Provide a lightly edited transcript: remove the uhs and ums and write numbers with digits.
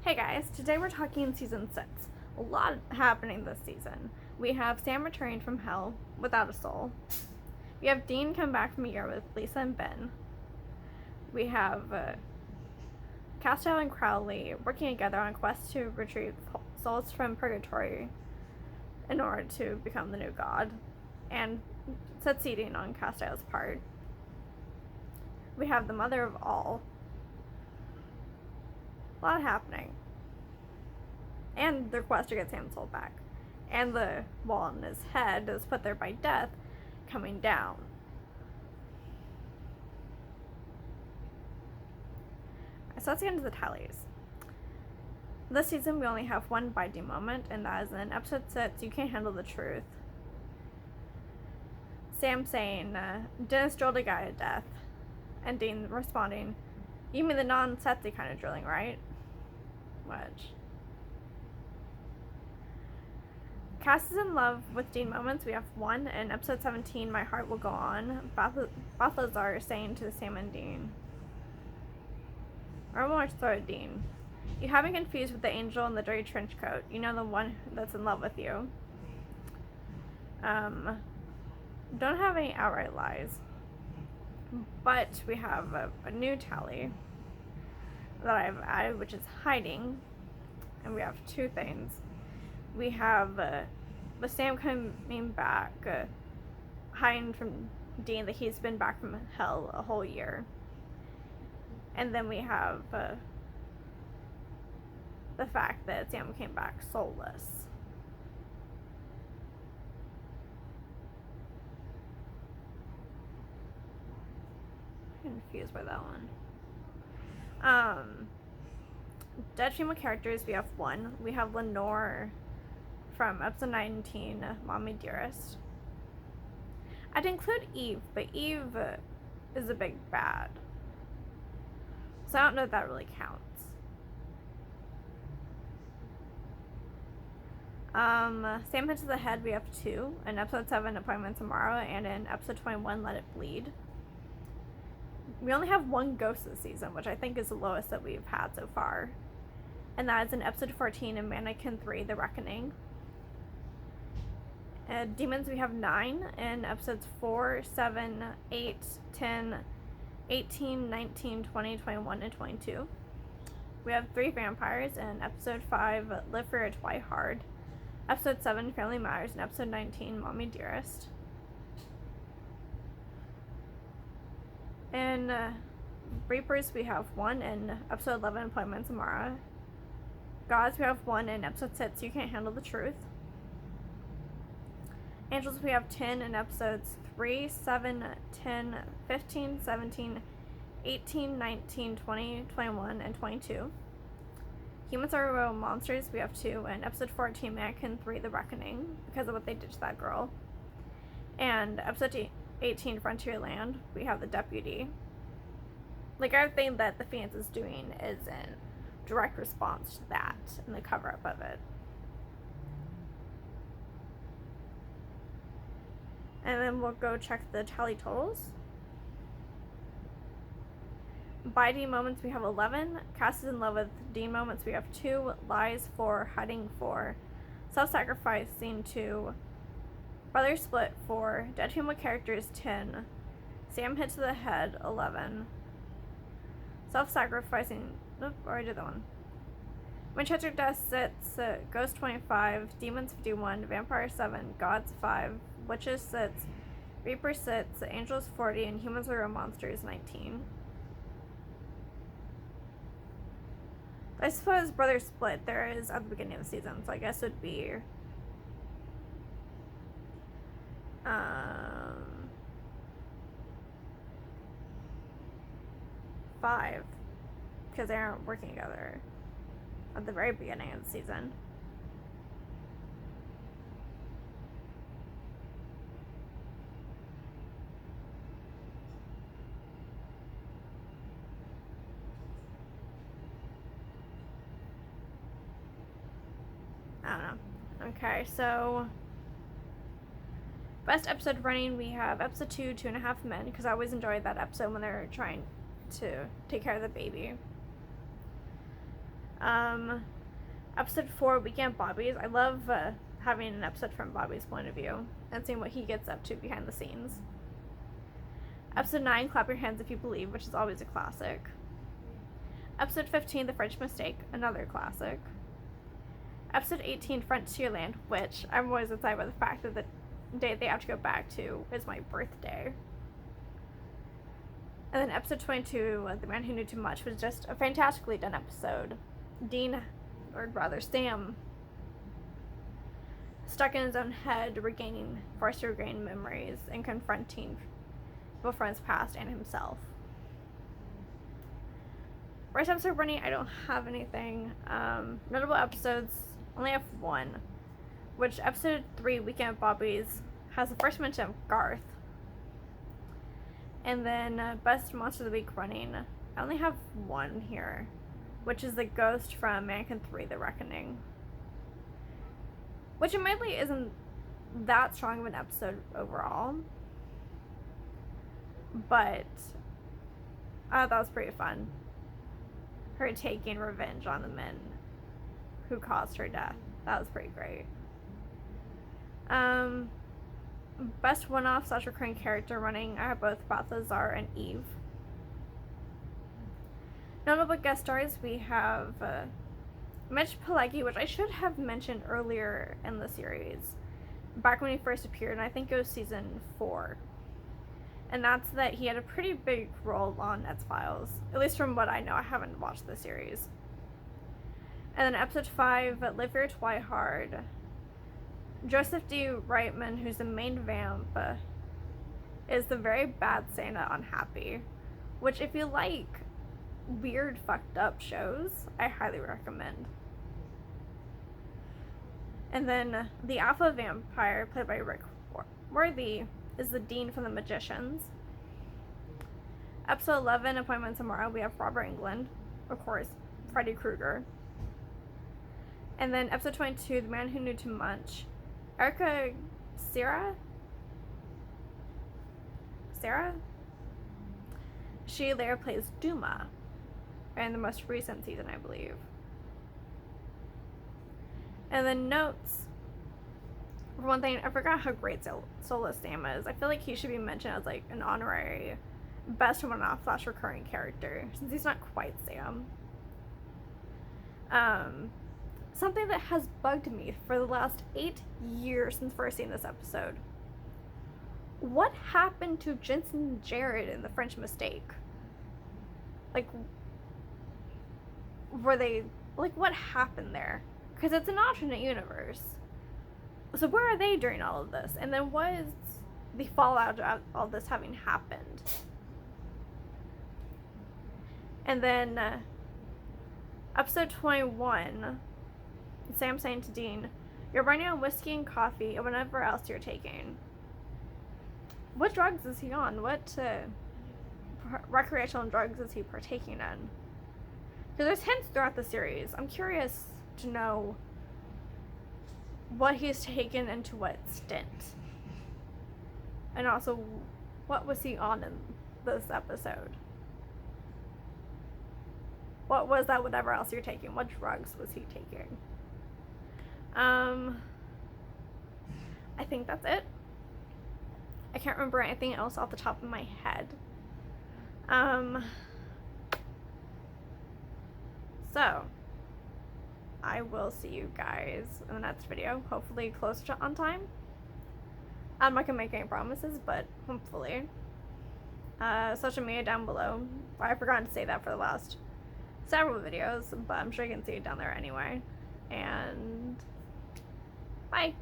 Hey guys, today we're talking season 6. A lot happening this season. We have Sam returning from hell without a soul. We have Dean come back from a year with Lisa and Ben. We have Castiel and Crowley working together on a quest to retrieve souls from purgatory in order to become the new god, and succeeding on Castiel's part. We have the mother of all. A lot happening. And the request to get Sam's soul back. And the wall on his head that was put there by death coming down. So let's get into the tallies. This season we only have one binding moment, and that is in episode 6, You Can't Handle the Truth. Sam saying, Dennis drilled a guy to death. And Dean responding, you mean the non-sexy kind of drilling, right? Which... Cass is in love with Dean moments. We have one in episode 17, My Heart Will Go On. Balthazar saying to Sam and Dean, or more so Dean, you haven't confused with the angel in the dirty trench coat. You know, the one that's in love with you. Don't have any outright lies. But we have a new tally that I've added, which is hiding. And we have two things. We have the Sam coming back, hiding from Dean that he's been back from hell a whole year. And then we have the fact that Sam came back soulless. I'm confused by that one. Dead female characters, we have one. We have Lenore from episode 19, Mommy Dearest. I'd include Eve, but Eve is a big bad. So I don't know if that really counts. Sam Hit to the Head, we have two. In episode 7, Appointment Tomorrow, and in episode 21, Let It Bleed. We only have one ghost this season, which I think is the lowest that we've had so far. And that is in episode 14 in Mannequin 3, The Reckoning. Demons, we have 9 in episodes 4, 7, 8, 10, 18, 19, 20, 21, and 22. We have 3 vampires in episode 5, Live for Your Twi Hard. Episode 7, Family Matters, and episode 19, Mommy Dearest. In Reapers, we have 1 in episode 11, Appointment Tomorrow. Gods, we have 1 in episode 6, You Can't Handle the Truth. Angels, we have 10 in episodes 3, 7, 10, 15, 17, 18, 19, 20, 21, and 22. Humans Are Real Monsters, we have 2 in episode 14, Mannequin 3, The Reckoning, because of what they did to that girl. And episode 18, Frontierland, we have The Deputy. Like, everything that the fans is doing is in direct response to that and the cover-up of it. And then we'll go check the tally totals. By Dean moments, we have 11. Cass is in love with Dean moments, we have 2. Lies, 4. Hiding, 4. Self-sacrificing, 2. Brother split, 4. Dead female characters, 10. Sam Hit to the Head, 11. Self-sacrificing, nope, already did that one. Winchester Death, 6. Ghost, 25. Demons, 51. Vampire, 7. Gods, 5. Witches, 6. Reaper, 6. Angels, 40. And Humans Are Real Monsters, 19. I suppose Brother Split there is at the beginning of the season, so I guess it would be 5, because they aren't working together at the very beginning of the season. I don't know. Okay, so best episode running, we have episode 2, 2.5 Men, because I always enjoyed that episode when they're trying to take care of the baby. Episode 4, Weekend Bobby's. I love having an episode from Bobby's point of view and seeing what he gets up to behind the scenes. Episode 9, Clap Your Hands If You Believe, which is always a classic. Episode 15, The French Mistake, another classic. Episode 18, Frontierland, which I'm always excited by the fact that the day they have to go back to is my birthday. And then episode 22, The Man Who Knew Too Much, was just a fantastically done episode. Dean, or rather Sam, stuck in his own head, forced to regain memories and confronting people from his past and himself. Worst episode running, I don't have anything. Notable episodes, only have one, which episode 3, Weekend at Bobby's, has the first mention of Garth. And then best monster of the week running, I only have one here, which is the ghost from Mannequin 3, The Reckoning, which admittedly isn't that strong of an episode overall, but that was pretty fun. Her taking revenge on the men who caused her death. That was pretty great. Best one-off / recurring character running, I have both Balthazar and Eve. Notable guest stars, we have Mitch Pileggi, which I should have mentioned earlier in the series, back when he first appeared, and I think it was season 4. And that's that he had a pretty big role on X-Files, at least from what I know. I haven't watched the series. And then episode 5, Live Fair Twi Hard. Joseph D. Reitman, who's the main vamp, is the very bad Santa on Happy, which if you like weird fucked up shows, I highly recommend. And then the alpha vampire, played by Rick Worthy, is the Dean from The Magicians. Episode 11, Appointment Tomorrow, we have Robert Englund, of course, Freddy Krueger. And then episode 22, The Man Who Knew Too Much, Erica Sarah? She later plays Duma in the most recent season, I believe. And then notes. For one thing, I forgot how great Solus Sam is. I feel like he should be mentioned as like an honorary best one-off / recurring character, since he's not quite Sam. Something that has bugged me for the last 8 years since first seeing this episode. What happened to Jensen and Jared in The French Mistake? Like, what happened there? Because it's an alternate universe. So where are they during all of this? And then what is the fallout of all this having happened? And then episode 21, Sam saying to Dean, "You're running on whiskey and coffee and whatever else you're taking." What drugs is he on? What recreational drugs is he partaking in? Because there's hints throughout the series. I'm curious to know what he's taken and to what stint. And also, what was he on in this episode? What was that whatever else you're taking? What drugs was he taking? I think that's it. I can't remember anything else off the top of my head. So, I will see you guys in the next video, hopefully close to on time. I'm not gonna make any promises, but hopefully. Social media down below. I forgot to say that for the last several videos, but I'm sure you can see it down there anyway. And bye!